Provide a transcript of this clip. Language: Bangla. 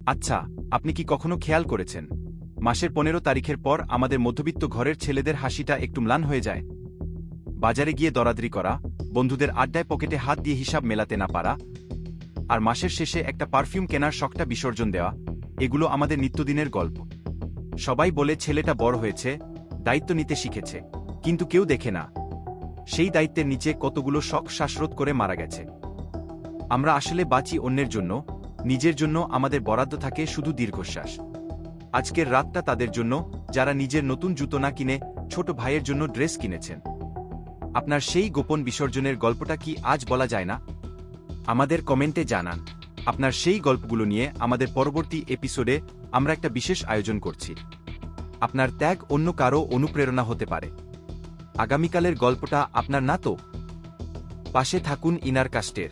আচ্ছা, আপনি কি কখনো খেয়াল করেছেন মাসের 15 তারিখের পর আমাদের মধ্যবিত্ত ঘরের ছেলেদের হাসিটা একটু ম্লান হয়ে যায়? বাজারে গিয়ে দরাদরি করা, বন্ধুদের আড্ডায় পকেটে হাত দিয়ে হিসাব মেলাতে না পারা, আর মাসের শেষে একটা পারফিউম কেনার শখটা বিসর্জন দেওয়া, এগুলো আমাদের নিত্যদিনের গল্প। সবাই বলে ছেলেটা বড় হয়েছে, দায়িত্ব নিতে শিখেছে, কিন্তু কেউ দেখে না সেই দায়িত্বের নিচে কতগুলো শখ শ্বাসরোধ করে মারা গেছে। আমরা আসলে বাঁচি অন্যের জন্য, নিজের জন্য আমাদের বরাদ্দ থাকে শুধু দীর্ঘশ্বাস। আজকের রাতটা তাদের জন্য, যারা নিজের নতুন জুতো না কিনে ছোট ভাইয়ের জন্য ড্রেস কিনেছেন। আপনার সেই গোপন বিসর্জনের গল্পটা কি আজ বলা যায় না? আমাদের কমেন্টে জানান। আপনার সেই গল্পগুলো নিয়ে আমাদের পরবর্তী এপিসোডে আমরা একটা বিশেষ আয়োজন করছি। আপনার ত্যাগ অন্য কারও অনুপ্রেরণা হতে পারে। আগামীকালের গল্পটা আপনার না তো? পাশে থাকুন ইনার কাস্টের।